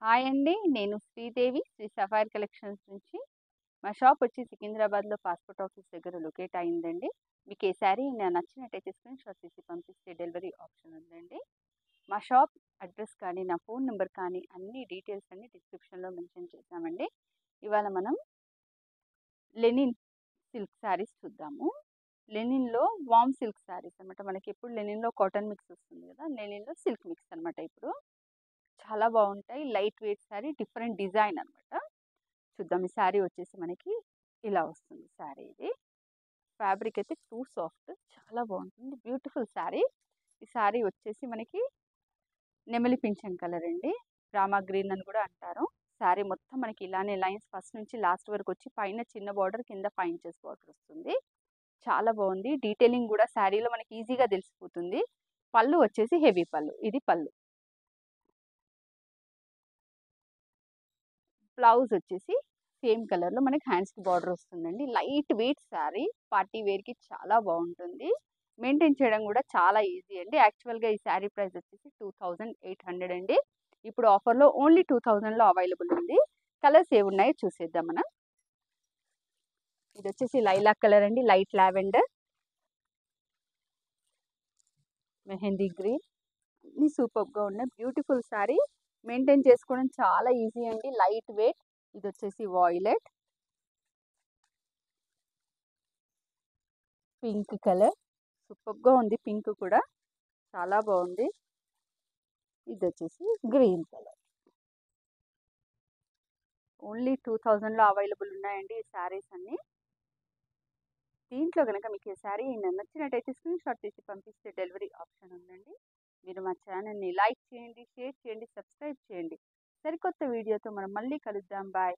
Hi అండి. నేను Sridevi Shri safari collections నుంచి. మా షాప్ వచ్చి సికింద్రాబాద్లో పాస్పోర్ట్ ఆఫీస్ దగ్గర లొకేట్ అయిందండి. మీకు ఏ శారీ నచ్చినట్టయితే స్క్రీన్ షాట్ తీసి పంపిస్తే డెలివరీ ఆప్షన్ ఉందండి. మా షాప్ అడ్రస్ కానీ నా ఫోన్ నెంబర్ కానీ అన్ని డీటెయిల్స్ అన్ని డిస్క్రిప్షన్లో మెన్షన్ చేశామండి. ఇవాళ మనం లెనిన్ సిల్క్ శారీస్ చూద్దాము. లెనిన్లో వామ్ సిల్క్ శారీస్ అనమాట. మనకి ఎప్పుడు లెనిన్లో కాటన్ మిక్స్ వస్తుంది కదా, లెనిన్లో సిల్క్ మిక్స్ అనమాట. ఇప్పుడు చాలా బాగుంటాయి. Light weight sari, different design అనమాట. చూద్దాం. ఈ శారీ వచ్చేసి మనకి ఇలా వస్తుంది. శారీ ఇది ఫ్యాబ్రిక్ అయితే టూ సాఫ్ట్, చాలా బాగుంటుంది. బ్యూటిఫుల్ శారీ. ఈ శారీ వచ్చేసి మనకి నెమలి పింఛం కలర్ అండి, రామా గ్రీన్ అని కూడా అంటారు. శారీ మొత్తం మనకి ఇలానే లైన్స్ ఫస్ట్ నుంచి లాస్ట్ వరకు వచ్చి పైన చిన్న బార్డర్, కింద 5 ఇంచెస్ బార్డర్ వస్తుంది. చాలా బాగుంది. డీటెయిలింగ్ కూడా శారీలో మనకి ఈజీగా తెలిసిపోతుంది. పళ్ళు వచ్చేసి హెవీ పళ్ళు, ఇది పళ్ళు. బ్లౌజ్ వచ్చేసి సేమ్ కలర్లో మనకి హ్యాండ్స్కి బార్డర్ వస్తుందండి. లైట్ వెయిట్ శారీ, పార్టీ వేర్కి చాలా బాగుంటుంది. మెయింటైన్ చేయడం కూడా చాలా ఈజీ అండి. యాక్చువల్గా ఈ శారీ ప్రైస్ వచ్చేసి 2800 అండి. ఇప్పుడు ఆఫర్లో ఓన్లీ 2000లో అవైలబుల్ ఉంది. కలర్స్ ఏ ఉన్నాయో చూసేద్దాం మనం. ఇది వచ్చేసి లైలాక్ కలర్ అండి, లైట్ లావెండర్, మెహందీ గ్రీన్, అన్ని సూపర్గా ఉన్నాయి. బ్యూటిఫుల్ శారీ. మెయింటైన్ చేసుకోవడం చాలా ఈజీ అండి, లైట్ వెయిట్. ఇది వచ్చేసి వాయిలెట్, పింక్ కలర్, సూపర్గా ఉంది. పింక్ కూడా చాలా బాగుంది. ఇది వచ్చేసి గ్రీన్ కలర్. ఓన్లీ 2000లో అవైలబుల్ ఉన్నాయండి ఈ శారీస్ అన్నీ. దీంట్లో కనుక మీకు ఈ శారీ నచ్చినట్టయితే స్క్రీన్ షాట్ తీసి పంపిస్తే డెలివరీ ఆప్షన్ ఉందండి. మీరు మా ఛానల్ని లైక్ చేయండి, షేర్ చేయండి, సబ్స్క్రైబ్ చేయండి. సరికొత్త వీడియోతో మనం మళ్ళీ కలుద్దాం. బాయ్.